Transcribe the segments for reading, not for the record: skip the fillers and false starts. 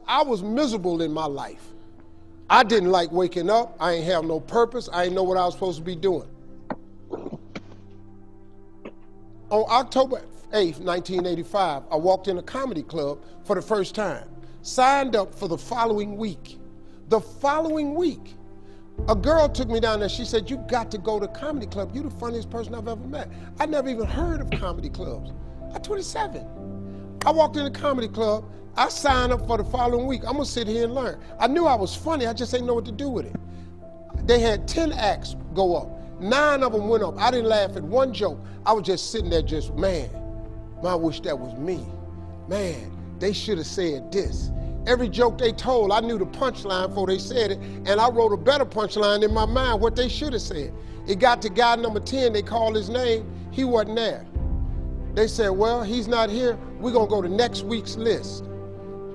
I was miserable in my life. I didn't like waking up. I ain't have no purpose. I didn't know what I was supposed to be doing. On October 8th, 1985, I walked in a comedy club for the first time, signed up for the following week. The following week, a girl took me down there. She said, "You got to go to comedy club. You're the funniest person I've ever met." I never even heard of comedy clubs. I'm 27. I walked in the comedy club. I signed up for the following week. I'm gonna sit here and learn. I knew I was funny, I just didn't know what to do with it. They had 10 acts go up. 9 of them went up. I didn't laugh at one joke. I was just sitting there just, man, I wish that was me. Man, they should have said this. Every joke they told, I knew the punchline before they said it, and I wrote a better punchline in my mind, what they should have said. It got to guy number 10, they called his name, he wasn't there. They said, well, he's not here, we're gonna go to next week's list.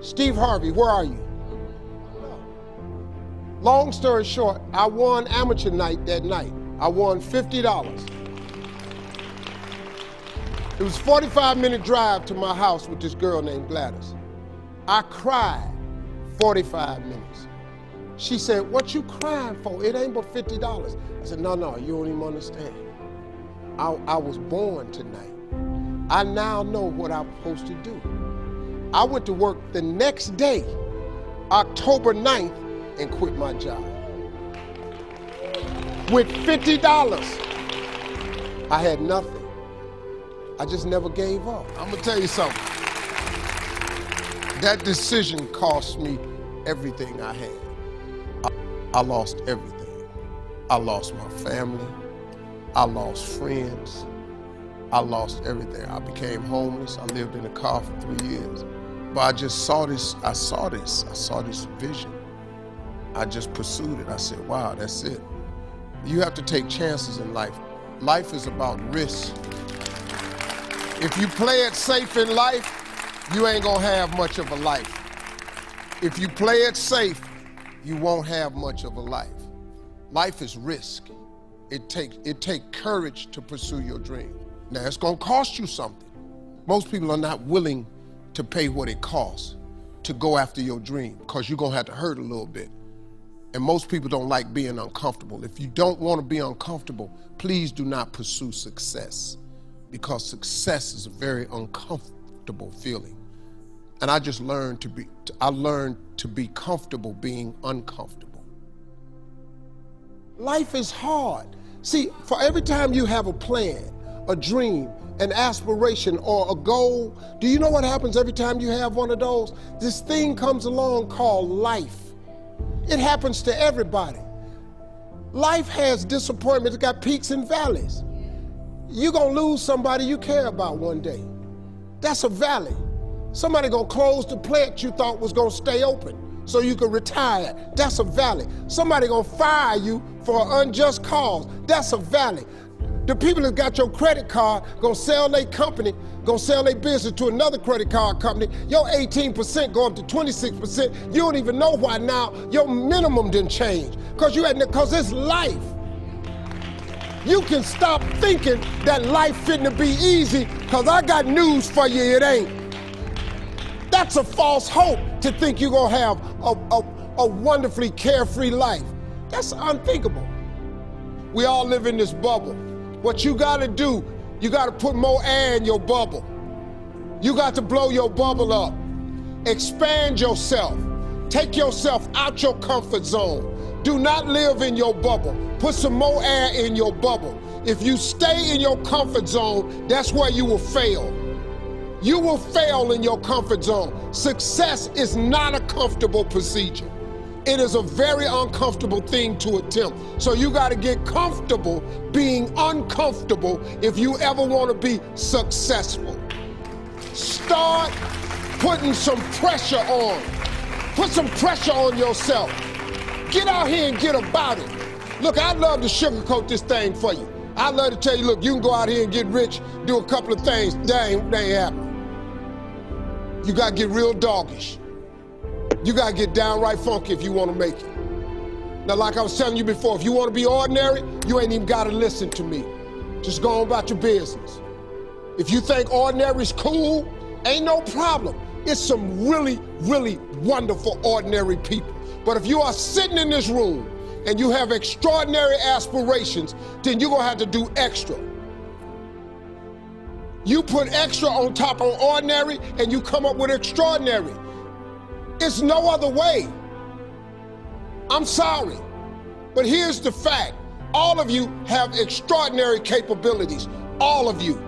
Steve Harvey, where are you? Long story short, I won amateur night that night. I won $50. It was a 45-minute drive to my house with this girl named Gladys. I cried 45 minutes. She said, "What you crying for? It ain't but $50. I said, no, you don't even understand. I was born tonight. I now know what I'm supposed to do. I went to work the next day, October 9th, and quit my job. With $50, I had nothing. I just never gave up. I'm gonna tell you something. That decision cost me everything I had. I lost everything. I lost my family. I lost friends. I lost everything. I became homeless. I lived in a car for 3 years. But I just saw this, I saw this vision. I just pursued it. I said, wow, that's it. You have to take chances in life. Life is about risk. If you play it safe in life, you ain't gonna have much of a life. If you play it safe, you won't have much of a life. Life is risk. It takes courage to pursue your dream. Now, it's gonna cost you something. Most people are not willing to pay what it costs to go after your dream, because you're gonna have to hurt a little bit. And most people don't like being uncomfortable. If you don't wanna be uncomfortable, please do not pursue success, because success is a very uncomfortable feeling. And I just learned to be comfortable being uncomfortable. Life is hard. See, for every time you have a plan, a dream, an aspiration, or a goal, do you know what happens every time you have one of those? This thing comes along called life. It happens to everybody. Life has disappointments, it's got peaks and valleys. You're gonna lose somebody you care about one day. That's a valley. Somebody gonna close the plant you thought was gonna stay open so you could retire. That's a valley. Somebody gonna fire you for an unjust cause. That's a valley. The people that got your credit card gonna sell their company, gonna sell their business to another credit card company. Your 18% go up to 26%. You don't even know why now. Your minimum didn't change because it's life. You can stop thinking that life fitting to be easy, because I got news for you, it ain't. That's a false hope to think you're gonna have a wonderfully carefree life. That's unthinkable. We all live in this bubble. What you gotta do, you gotta put more air in your bubble. You got to blow your bubble up. Expand yourself. Take yourself out your comfort zone. Do not live in your bubble. Put some more air in your bubble. If you stay in your comfort zone, that's where you will fail. You will fail in your comfort zone. Success is not a comfortable procedure. It is a very uncomfortable thing to attempt. So you got to get comfortable being uncomfortable if you ever want to be successful. Start putting some pressure on. Put some pressure on yourself. Get out here and get about it. Look, I'd love to sugarcoat this thing for you. I'd love to tell you, look, you can go out here and get rich, do a couple of things. That ain't happening. You got to get real doggish. You gotta get downright funky if you wanna make it. Now, like I was telling you before, if you wanna be ordinary, you ain't even gotta listen to me. Just go on about your business. If you think ordinary is cool, ain't no problem. It's some really, really wonderful, ordinary people. But if you are sitting in this room and you have extraordinary aspirations, then you're gonna have to do extra. You put extra on top of ordinary and you come up with extraordinary. It's no other way. I'm sorry, but here's the fact. All of you have extraordinary capabilities, all of you.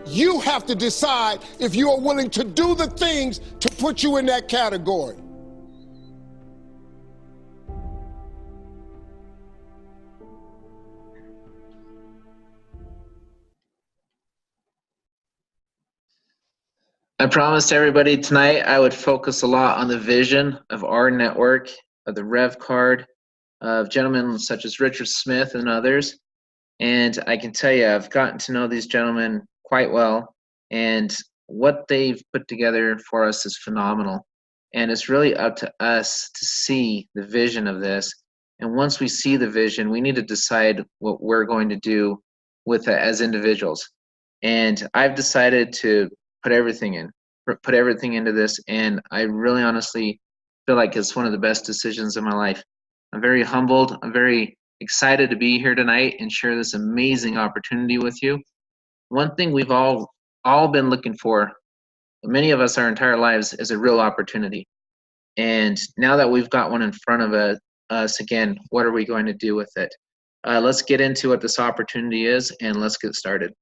You have to decide if you are willing to do the things to put you in that category. I promised everybody tonight I would focus a lot on the vision of our network, of the revvcard, of gentlemen such as Richard Smith and others. And I can tell you, I've gotten to know these gentlemen quite well, and what they've put together for us is phenomenal. And it's really up to us to see the vision of this. And once we see the vision, we need to decide what we're going to do with it as individuals. And I've decided to put everything into this, and I really honestly feel like it's one of the best decisions of my life. I'm very humbled. I'm very excited to be here tonight and share this amazing opportunity with you. One thing we've all been looking for, many of us our entire lives, is a real opportunity. And now that we've got one in front of us again, what are we going to do with it? Let's get into what this opportunity is, and let's get started.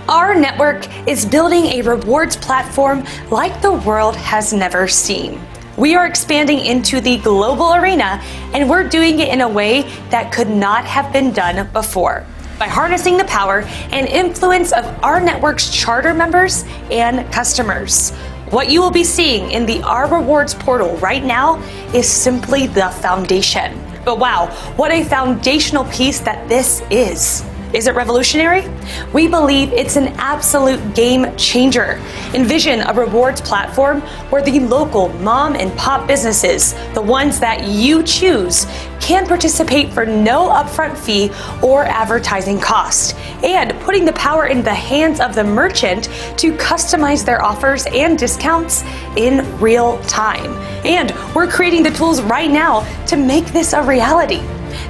rNetwork is building a rewards platform like the world has never seen. We are expanding into the global arena, and we're doing it in a way that could not have been done before, by harnessing the power and influence of rNetwork's charter members and customers. What you will be seeing in the rRewards portal right now is simply the foundation. But wow, what a foundational piece that this is. Is it revolutionary? We believe it's an absolute game changer. Envision a rewards platform where the local mom and pop businesses, the ones that you choose, can participate for no upfront fee or advertising cost, and putting the power in the hands of the merchant to customize their offers and discounts in real time. And we're creating the tools right now to make this a reality.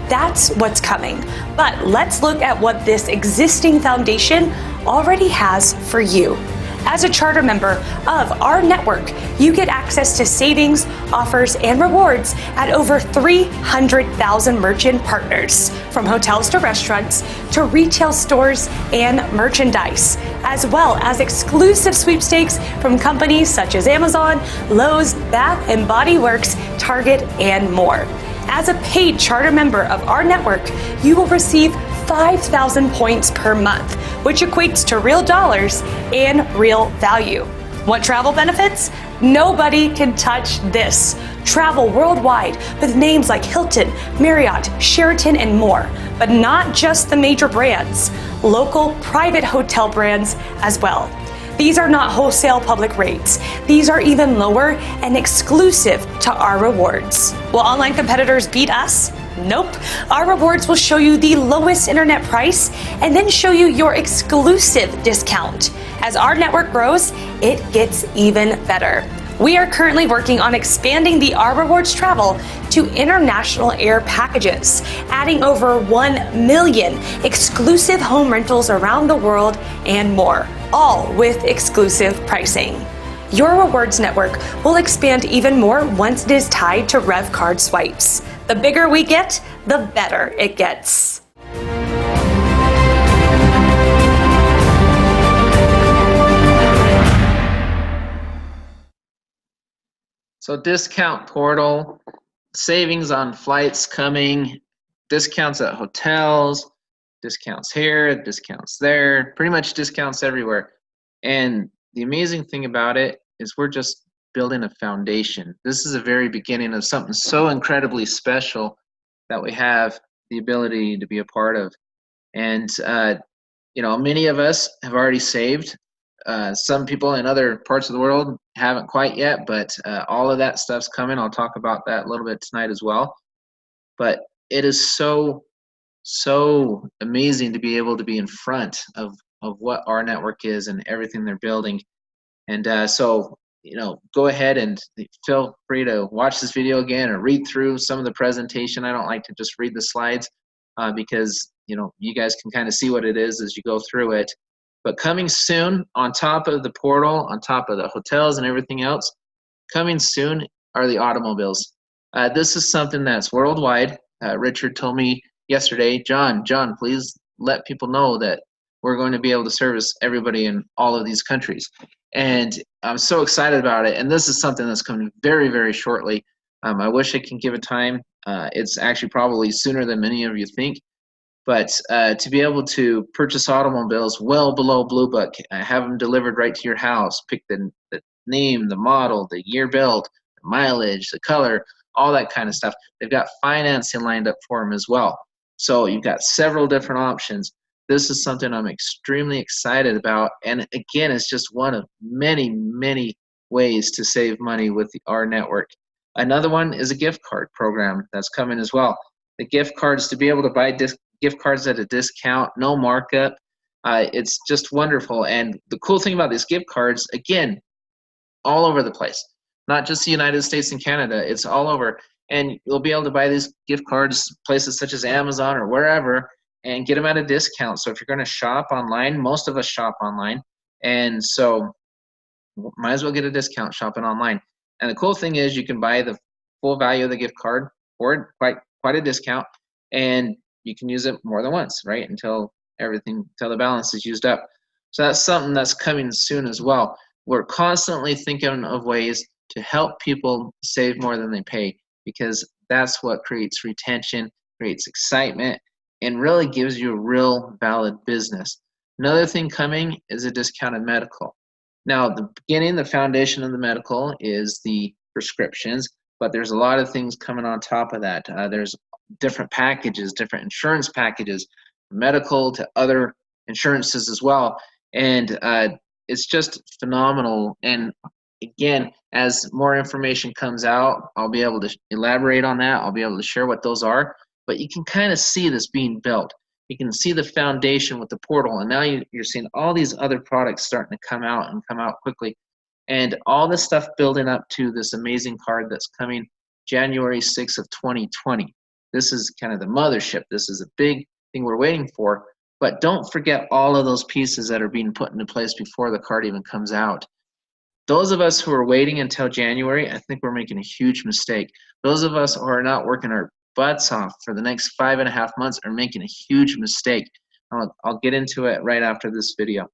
That's what's coming. But let's look at what this existing foundation already has for you. As a charter member of rNetwork, you get access to savings, offers, and rewards at over 300,000 merchant partners, from hotels to restaurants to retail stores and merchandise, as well as exclusive sweepstakes from companies such as Amazon, Lowe's, Bath and Body Works, Target, and more. As a paid charter member of rNetwork, you will receive 5,000 points per month, which equates to real dollars and real value. Want travel benefits? Nobody can touch this. Travel worldwide with names like Hilton, Marriott, Sheraton, and more. But not just the major brands, local private hotel brands as well. These are not wholesale public rates. These are even lower and exclusive to rRewards. Will online competitors beat us? Nope. rRewards will show you the lowest internet price and then show you your exclusive discount. As rNetwork grows, it gets even better. We are currently working on expanding the rRewards travel to international air packages, adding over 1 million exclusive home rentals around the world and more, all with exclusive pricing. Your rewards network will expand even more once it is tied to revvcard swipes. The bigger we get, the better it gets. So discount portal, savings on flights coming, discounts at hotels, discounts here, discounts there, pretty much discounts everywhere. And the amazing thing about it is we're just building a foundation. This is the very beginning of something so incredibly special that we have the ability to be a part of. And many of us have already saved. Some people in other parts of the world haven't quite yet, but all of that stuff's coming. I'll talk about that a little bit tonight as well. but it is so amazing to be able to be in front of what rNetwork is and everything they're building. And so, go ahead and feel free to watch this video again or read through some of the presentation. I don't like to just read the slides because, you guys can kind of see what it is as you go through it. But coming soon, on top of the portal, on top of the hotels and everything else, coming soon are the automobiles. This is something that's worldwide. Richard told me yesterday, John, please let people know that we're going to be able to service everybody in all of these countries. And I'm so excited about it. And this is something that's coming very, very shortly. I wish I can give a time. It's actually probably sooner than many of you think. But to be able to purchase automobiles well below Blue Book, have them delivered right to your house, pick the name, the model, the year built, the mileage, the color, all that kind of stuff. They've got financing lined up for them as well. So you've got several different options. This is something I'm extremely excited about. And again, it's just one of many, many ways to save money with the rNetwork. Another one is a gift card program that's coming as well. The gift cards, to be able to buy gift cards at a discount, no markup. It's just wonderful. And the cool thing about these gift cards, again, all over the place, not just the United States and Canada, it's all over. And you'll be able to buy these gift cards places such as Amazon or wherever and get them at a discount. So if you're going to shop online, most of us shop online. And so might as well get a discount shopping online. And the cool thing is you can buy the full value of the gift card for quite a discount, and you can use it more than once, right? Until the balance is used up. So that's something that's coming soon as well. We're constantly thinking of ways to help people save more than they pay, because that's what creates retention, creates excitement, and really gives you a real valid business. Another thing coming is a discounted medical. Now, the foundation of the medical is the prescriptions, but there's a lot of things coming on top of that. There's different packages, different insurance packages, medical to other insurances as well. And it's just phenomenal. And again, as more information comes out, I'll be able to elaborate on that. I'll be able to share what those are. But you can kind of see this being built. You can see the foundation with the portal. And now you're seeing all these other products starting to come out and come out quickly. And all this stuff building up to this amazing card that's coming January 6th of 2020. This is kind of the mothership. This is a big thing we're waiting for. But don't forget all of those pieces that are being put into place before the card even comes out. Those of us who are waiting until January, I think we're making a huge mistake. Those of us who are not working our butts off for the next 5.5 months are making a huge mistake. I'll get into it right after this video.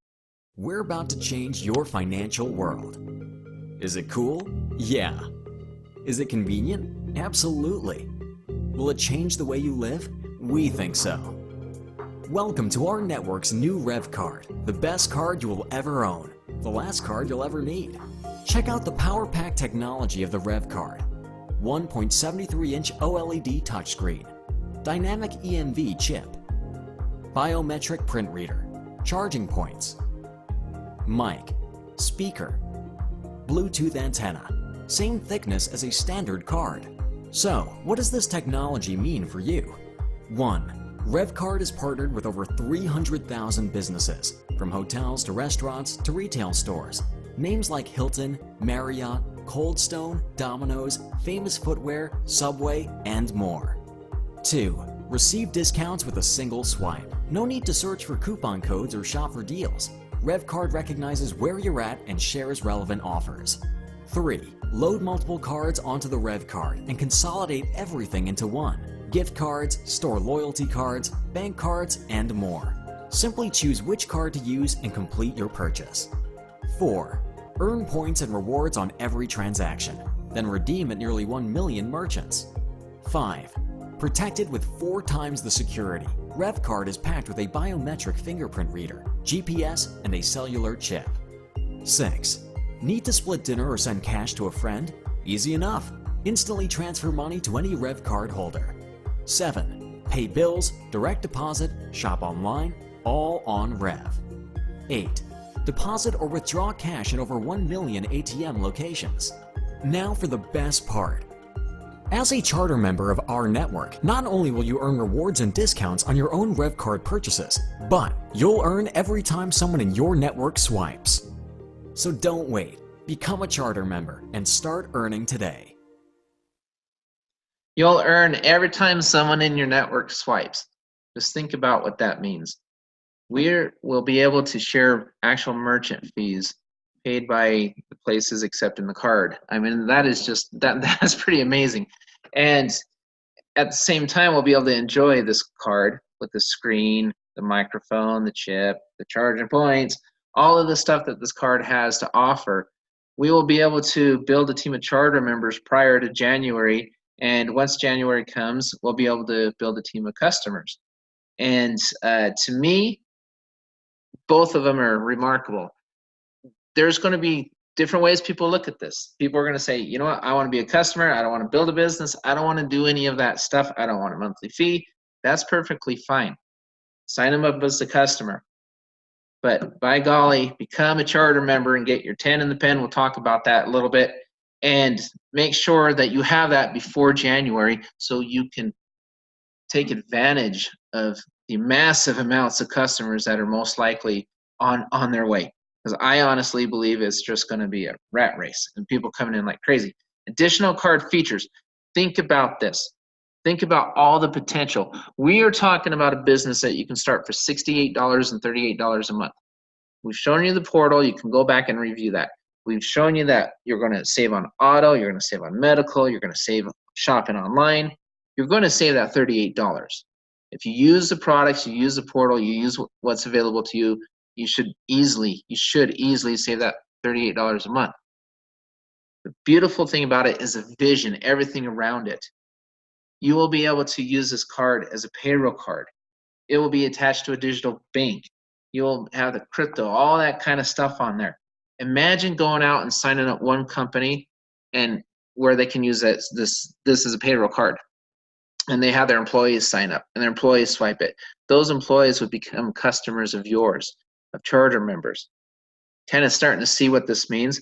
We're about to change your financial world. Is it cool? Yeah. Is it convenient? Absolutely. Will it change the way you live? We think so. Welcome to rNetwork's new revvcard, the best card you will ever own, the last card you'll ever need. Check out the power pack technology of the revvcard. 1.73-inch OLED touchscreen, dynamic EMV chip, biometric print reader, charging points, mic, speaker, Bluetooth antenna, same thickness as a standard card. So, what does this technology mean for you? 1. revvcard is partnered with over 300,000 businesses, from hotels to restaurants to retail stores. Names like Hilton, Marriott, Cold Stone, Domino's, Famous Footwear, Subway, and more. 2. Receive discounts with a single swipe. No need to search for coupon codes or shop for deals. revvcard recognizes where you're at and shares relevant offers. 3. Load multiple cards onto the revvcard and consolidate everything into one. Gift cards, store loyalty cards, bank cards, and more. Simply choose which card to use and complete your purchase. 4. Earn points and rewards on every transaction, then redeem at nearly 1 million merchants. 5. Protected with 4 times the security, revvcard is packed with a biometric fingerprint reader, GPS, and a cellular chip. 6. Need to split dinner or send cash to a friend? Easy enough. Instantly transfer money to any revvcard holder. 7. Pay bills, direct deposit, shop online, all on Rev. 8. Deposit or withdraw cash in over 1 million ATM locations. Now for the best part. As a charter member of our network, not only will you earn rewards and discounts on your own REVVcard purchases, but you'll earn every time someone in your network swipes. So don't wait. Become a charter member and start earning today. You'll earn every time someone in your network swipes. Just think about what that means. We'll be able to share actual merchant fees paid by the places accepting the card. I mean, that is just, that's pretty amazing. And at the same time, we'll be able to enjoy this card with the screen, the microphone, the chip, the charging points, all of the stuff that this card has to offer. We will be able to build a team of charter members prior to January, and once January comes, we'll be able to build a team of customers. And to me, both of them are remarkable. There's going to be different ways people look at this. People are going to say, you know what, I want to be a customer. I don't want to build a business. I don't want to do any of that stuff. I don't want a monthly fee. That's perfectly fine. Sign them up as a customer. But by golly, become a charter member and get your 10 in the pen. We'll talk about that a little bit. And make sure that you have that before January so you can take advantage of the massive amounts of customers that are most likely on their way. Because I honestly believe it's just going to be a rat race and people coming in like crazy. Additional card features. Think about this. Think about all the potential. We are talking about a business that you can start for $68 and $38 a month. We've shown you the portal. You can go back and review that. We've shown you that you're going to save on auto. You're going to save on medical. You're going to save shopping online. You're going to save that $38. If you use the products, you use the portal, you use what's available to you, you should easily save that $38 a month. The beautiful thing about it is the vision, everything around it. You will be able to use this card as a payroll card. It will be attached to a digital bank. You'll have the crypto, all that kind of stuff on there. Imagine going out and signing up one company and where they can use this as a payroll card. And they have their employees sign up and their employees swipe it. Those employees would become customers of yours, of charter members. Kind of starting to see what this means.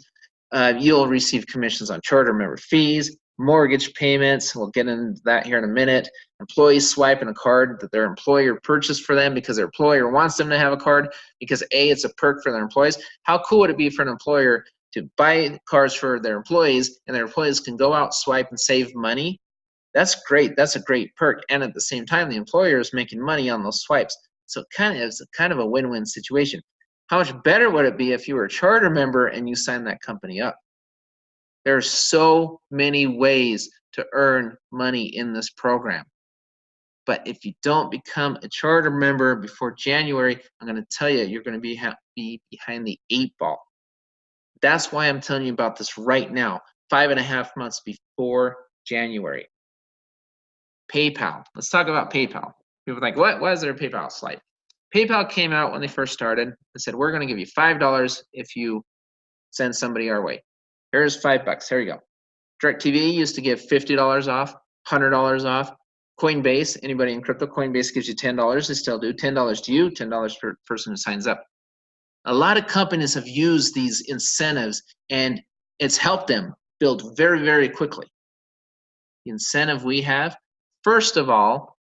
You'll receive commissions on charter member fees, mortgage payments. We'll get into that here in a minute. Employees swiping a card that their employer purchased for them because their employer wants them to have a card because A, it's a perk for their employees. How cool would it be for an employer to buy cards for their employees and their employees can go out, swipe, and save money? That's great. That's a great perk. And at the same time, the employer is making money on those swipes. So it's kind of a win-win situation. How much better would it be if you were a charter member and you signed that company up? There are so many ways to earn money in this program. But if you don't become a charter member before January, I'm going to tell you, you're going to be behind the 8 ball. That's why I'm telling you about this right now, 5.5 months before January. PayPal. Let's talk about PayPal. People are like, what? Why is there a PayPal slide? PayPal came out when they first started and said, we're going to give you $5 if you send somebody our way. Here's $5. Here you go. DirecTV used to give $50 off, $100 off. Coinbase, anybody in crypto, Coinbase gives you $10. They still do. $10 to you, $10 per person who signs up. A lot of companies have used these incentives and it's helped them build very, very quickly. The incentive we have, first of all,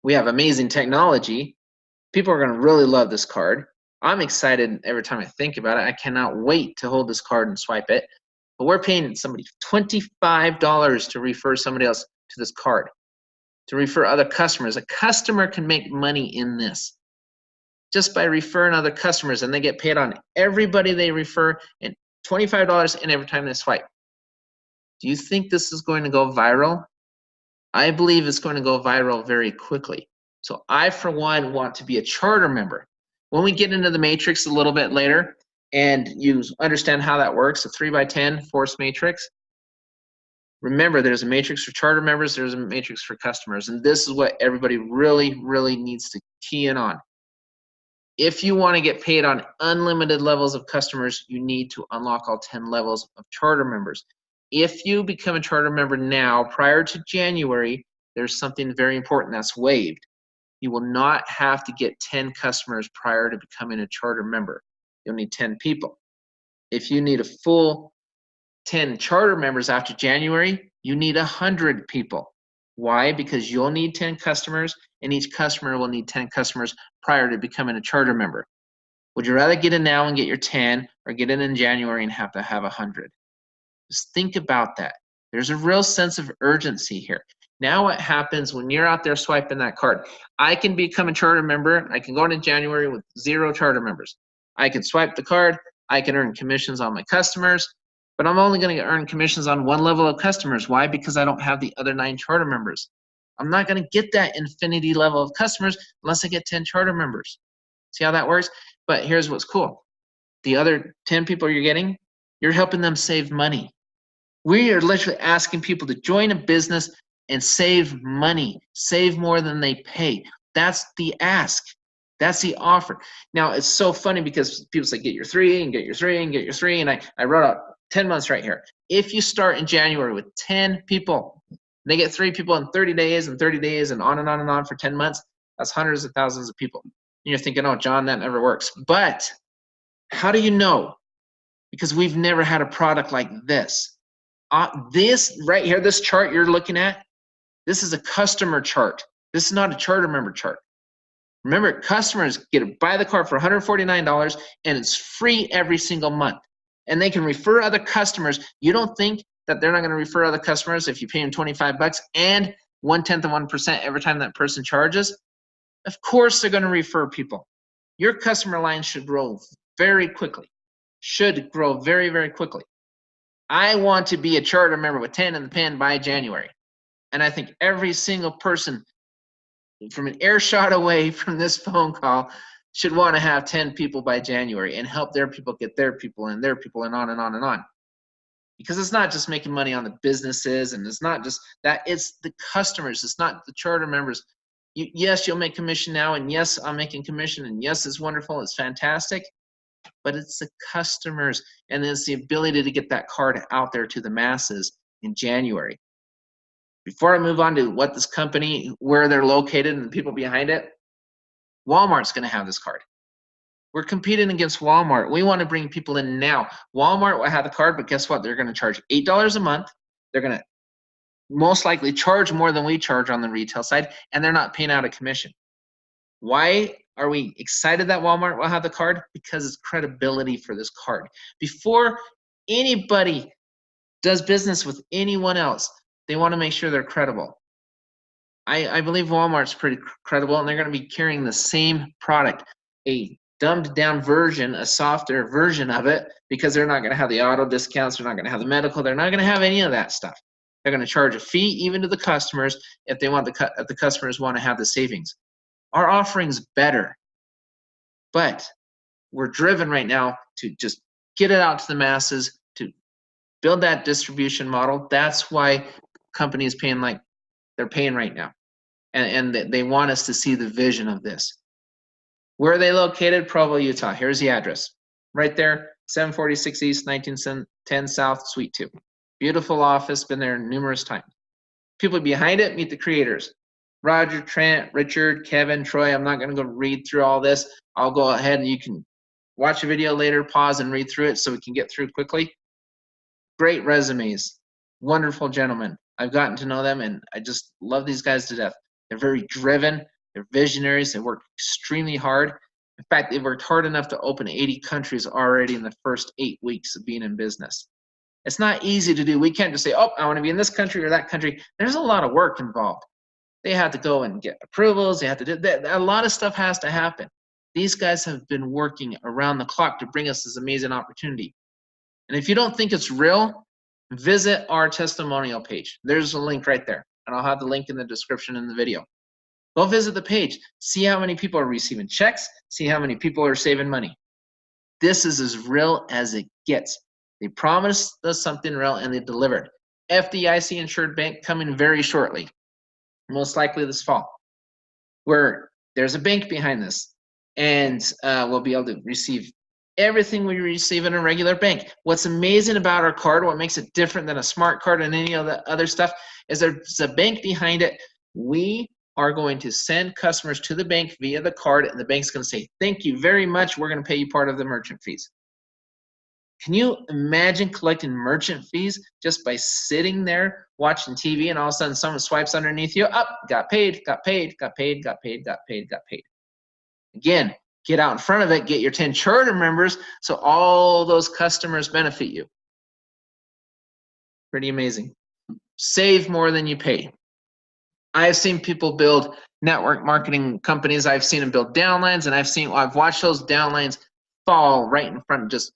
we have amazing technology. People are going to really love this card. I'm excited every time I think about it. I cannot wait to hold this card and swipe it. But we're paying somebody $25 to refer somebody else to this card, to refer other customers. A customer can make money in this just by referring other customers, and they get paid on everybody they refer and $25 in every time they swipe. Do you think this is going to go viral? I believe it's going to go viral very quickly. So I, for one, want to be a charter member. When we get into the matrix a little bit later and you understand how that works, a 3x10 force matrix, remember there's a matrix for charter members, there's a matrix for customers, and this is what everybody really, really needs to key in on. If you want to get paid on unlimited levels of customers, you need to unlock all 10 levels of charter members. If you become a charter member now, prior to January, there's something very important that's waived. You will not have to get 10 customers prior to becoming a charter member. You'll need 10 people. If you need a full 10 charter members after January, You need 100 people. Why? Because you'll need 10 customers, and each customer will need 10 customers prior to becoming a charter member. Would you rather get in now and get your 10, or get in January and have to have 100? Just think about that. There's a real sense of urgency here. Now what happens when you're out there swiping that card? I can become a charter member. I can go into January with 0 charter members. I can swipe the card. I can earn commissions on my customers, but I'm only going to earn commissions on one level of customers. Why? Because I don't have the other 9 charter members. I'm not going to get that infinity level of customers unless I get 10 charter members. See how that works? But here's what's cool. The other 10 people you're getting, you're helping them save money. We are literally asking people to join a business and save money, save more than they pay. That's the ask. That's the offer. Now, it's so funny because people say, get your 3 and get your 3 and get your 3. And I wrote out 10 months right here. If you start in January with 10 people, they get 3 people in 30 days and 30 days and on and on and on for 10 months, that's hundreds of thousands of people. And you're thinking, oh, John, that never works. But how do you know? Because we've never had a product like this. This right here, this chart you're looking at, this is a customer chart. This is not a charter member chart. Remember, customers get to buy the card for $149 and it's free every single month. And they can refer other customers. You don't think that they're not going to refer other customers if you pay them $25 and 1/10 of 1% every time that person charges? Of course they're going to refer people. Your customer line should grow very quickly. Should grow very, very quickly. I want to be a charter member with 10 in the pen by January. And I think every single person from an earshot away from this phone call should want to have 10 people by January and help their people get their people and their people and on and on and on. Because it's not just making money on the businesses, and it's not just that, it's the customers. It's not the charter members. Yes, you'll make commission now, and yes, I'm making commission, and yes, it's wonderful, it's fantastic. But it's the customers, and it's the ability to get that card out there to the masses in January. Before I move on to what this company, where they're located and the people behind it, Walmart's going to have this card. We're competing against Walmart. We want to bring people in now. Walmart will have the card, but guess what? They're going to charge $8 a month. They're going to most likely charge more than we charge on the retail side, and they're not paying out a commission. Why are we excited that Walmart will have the card? Because it's credibility for this card. Before anybody does business with anyone else, they want to make sure they're credible. I believe Walmart's pretty credible, and they're going to be carrying the same product, a dumbed down version, a softer version of it, because they're not going to have the auto discounts, they're not going to have the medical, they're not going to have any of that stuff. They're going to charge a fee even to the customers if they want if the customers want to have the savings. Our offering's better, but we're driven right now to just get it out to the masses, to build that distribution model. That's why companies paying like they're paying right now. And they want us to see the vision of this. Where are they located? Provo, Utah. Here's the address. Right there, 746 East, 1910 South, Suite 2. Beautiful office, been there numerous times. People behind it, meet the creators. Roger, Trent, Richard, Kevin, Troy. I'm not going to go read through all this. I'll go ahead and you can watch the video later, pause and read through it so we can get through quickly. Great resumes. Wonderful gentlemen. I've gotten to know them, and I just love these guys to death. They're very driven. They're visionaries. They work extremely hard. In fact, they've worked hard enough to open 80 countries already in the first 8 weeks of being in business. It's not easy to do. We can't just say, oh, I want to be in this country or that country. There's a lot of work involved. They have to go and get approvals. They have to do that. A lot of stuff has to happen. These guys have been working around the clock to bring us this amazing opportunity. And if you don't think it's real, visit our testimonial page. There's a link right there, and I'll have the link in the description in the video. Go visit the page. See how many people are receiving checks. See how many people are saving money. This is as real as it gets. They promised us something real, and they delivered. FDIC insured bank coming very shortly, most likely this fall, where there's a bank behind this, and we'll be able to receive everything we receive in a regular bank. What's amazing about our card, what makes it different than a smart card and any of the other stuff, is there's a bank behind it. We are going to send customers to the bank via the card, and the bank's going to say, thank you very much. We're going to pay you part of the merchant fees. Can you imagine collecting merchant fees just by sitting there watching TV and all of a sudden someone swipes underneath you? Up, got paid, got paid, got paid, got paid, got paid, got paid. Again, get out in front of it, get your 10 charter members so all those customers benefit you. Pretty amazing. Save more than you pay. I've seen people build network marketing companies. I've seen them build downlines, and I've watched those downlines fall right in front, just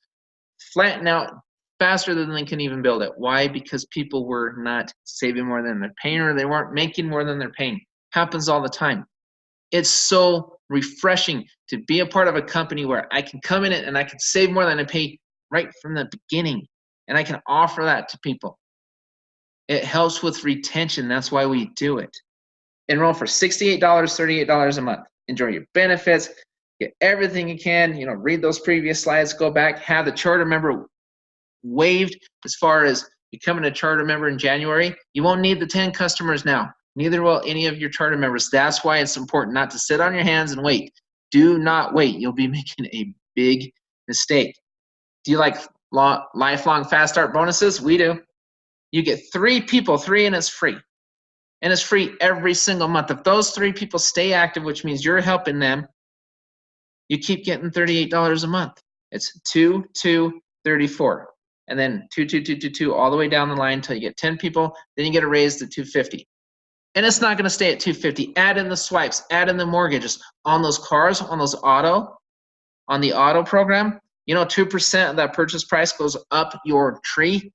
flatten out faster than they can even build it. Why? Because people were not saving more than they're paying, or they weren't making more than they're paying. Happens all the time. It's so refreshing to be a part of a company where I can come in it and I can save more than I pay right from the beginning, and I can offer that to people. It helps with retention. That's why we do it. Enroll for $68, $38 a month. Enjoy your benefits. Get everything you can. Read those previous slides. Go back. Have the charter member waived as far as becoming a charter member in January. You won't need the 10 customers now. Neither will any of your charter members. That's why it's important not to sit on your hands and wait. Do not wait. You'll be making a big mistake. Do you like lifelong fast start bonuses? We do. You get 3 people, 3, and it's free. And it's free every single month. If those 3 people stay active, which means you're helping them, you keep getting $38 a month. It's 2, 2, 34. And then 2, 2, 2, 2, 2, all the way down the line until you get 10 people. Then you get a raise to $250. And it's not going to stay at $250. Add in the swipes, add in the mortgages on those cars, on the auto program. 2% of that purchase price goes up your tree.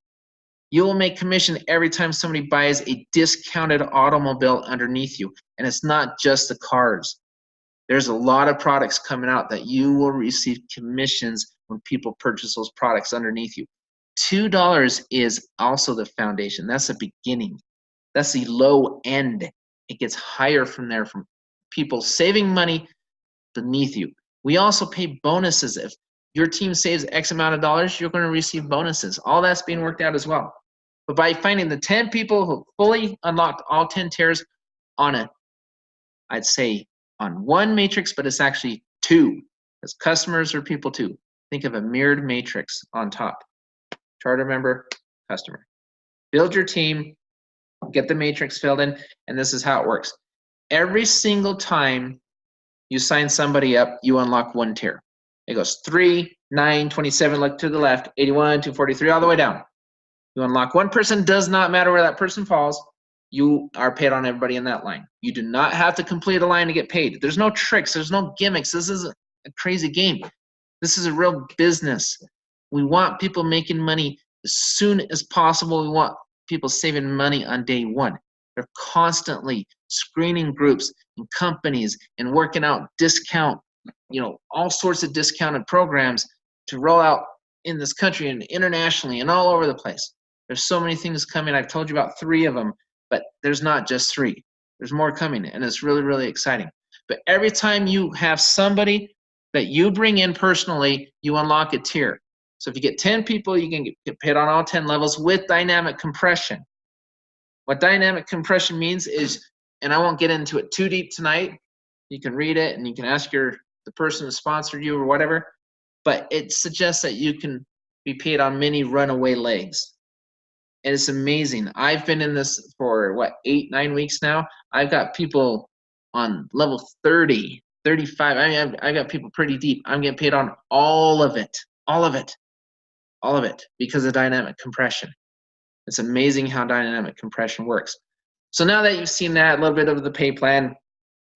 You will make commission every time somebody buys a discounted automobile underneath you. And it's not just the cars. There's a lot of products coming out that you will receive commissions when people purchase those products underneath you. $2 is also the foundation. That's the beginning. That's the low end. It gets higher from there, from people saving money beneath you. We also pay bonuses. If your team saves X amount of dollars, you're going to receive bonuses. All that's being worked out as well. But by finding the 10 people who fully unlocked all 10 tiers on I'd say on one matrix, but it's actually 2, because customers are people too. Think of a mirrored matrix on top. Charter member, customer. Build your team, get the matrix filled in, and this is how it works. Every single time you sign somebody up, you unlock 1 tier. It goes 3, 9, 27, look to the left, 81, 243, all the way down. You unlock 1 person, does not matter where that person falls. You are paid on everybody in that line. You do not have to complete a line to get paid. There's no tricks. There's no gimmicks. This is a crazy game. This is a real business. We want people making money as soon as possible. We want people saving money on day 1. They're constantly screening groups and companies and working out discount, all sorts of discounted programs to roll out in this country and internationally and all over the place. There's so many things coming. I've told you about 3 of them, but there's not just 3. There's more coming, and it's really, really exciting. But every time you have somebody that you bring in personally, you unlock a tier. So if you get 10 people, you can get paid on all 10 levels with dynamic compression. What dynamic compression means is, and I won't get into it too deep tonight, you can read it and you can ask the person who sponsored you or whatever, but it suggests that you can be paid on many runaway legs. And it's amazing. I've been in this for 8, 9 weeks now. I've got people on level 30, 35. I got people pretty deep. I'm getting paid on all of it, because of dynamic compression. It's amazing how dynamic compression works. So now that you've seen that, a little bit of the pay plan,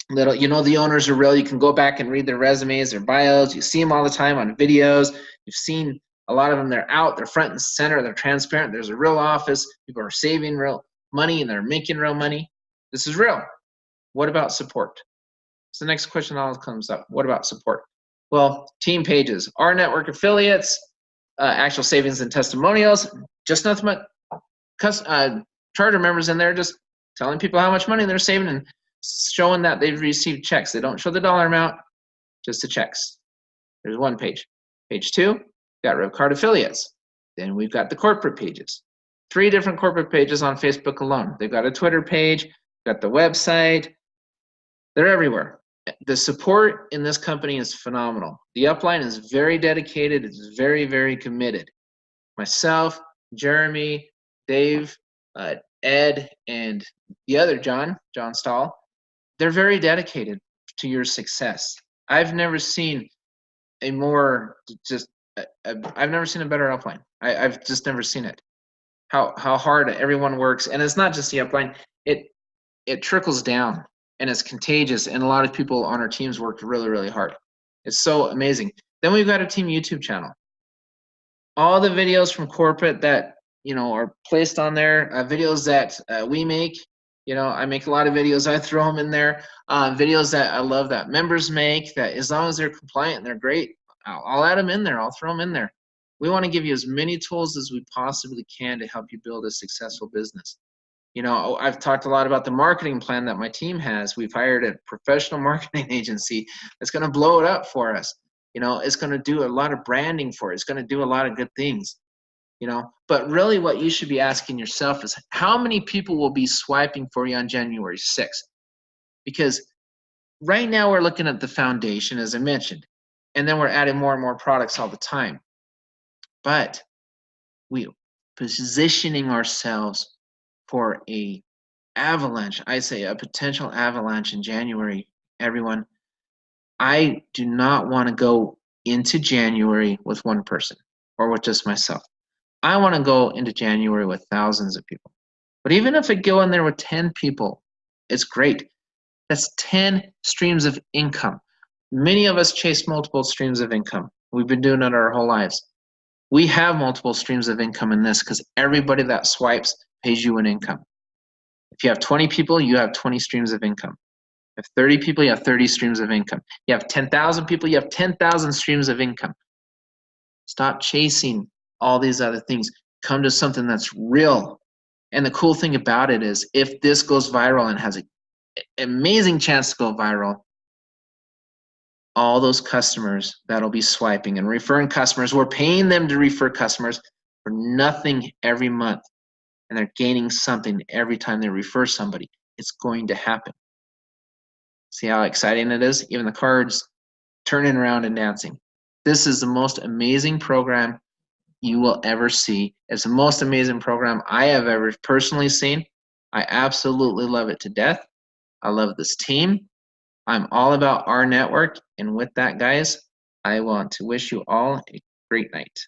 the owners are real. You can go back and read their resumes, their bios. You see them all the time on videos. You've seen a lot of them. They're out, they're front and center, they're transparent. There's a real office. People are saving real money and they're making real money. This is real. What about support? So the next question always comes up. What about support? Well, team pages, rNetwork affiliates, actual savings and testimonials, just nothing but charter members in there just telling people how much money they're saving and showing that they've received checks. They don't show the dollar amount, just the checks. There's 1 page. Page 2, got revvcard affiliates. Then we've got the corporate pages. 3 different corporate pages on Facebook alone. They've got a Twitter page, got the website. They're everywhere. The support in this company is phenomenal. The upline is very dedicated. It's very, very committed. myself, Jeremy, Dave, Ed, and the other John Stahl, they're very dedicated to your success. I've never seen a more I've never seen a better upline. I've just never seen it. How hard everyone works, and it's not just the upline. It trickles down, and it's contagious. And a lot of people on our teams worked really, really hard. It's so amazing. Then we've got a team YouTube channel. All the videos from corporate that are placed on there, videos that we make. I make a lot of videos. I throw them in there. Videos that I love that members make. That as long as they're compliant and they're great, I'll add them in there. I'll throw them in there. We want to give you as many tools as we possibly can to help you build a successful business. I've talked a lot about the marketing plan that my team has. We've hired a professional marketing agency that's going to blow it up for us. It's going to do a lot of branding for it. It's going to do a lot of good things. But really what you should be asking yourself is how many people will be swiping for you on January 6th? Because right now we're looking at the foundation, as I mentioned, and then we're adding more and more products all the time. But we're positioning ourselves for a avalanche. I say a potential avalanche in January, everyone. I do not want to go into January with one person or with just myself. I want to go into January with thousands of people. But even if I go in there with 10 people, it's great. That's 10 streams of income. Many of us chase multiple streams of income. We've been doing it our whole lives. We have multiple streams of income in this because everybody that swipes pays you an income. If you have 20 people, you have 20 streams of income. If 30 people, you have 30 streams of income. You have 10,000 people, you have 10,000 streams of income. Stop chasing all these other things. Come to something that's real. And the cool thing about it is if this goes viral and has an amazing chance to go viral, all those customers that'll be swiping and referring customers, we're paying them to refer customers for nothing every month. And they're gaining something every time they refer somebody. It's going to happen. See how exciting it is? Even the cards turning around and dancing. This is the most amazing program you will ever see. It's the most amazing program I have ever personally seen. I absolutely love it to death. I love this team. I'm all about rNetwork. And with that, guys, I want to wish you all a great night.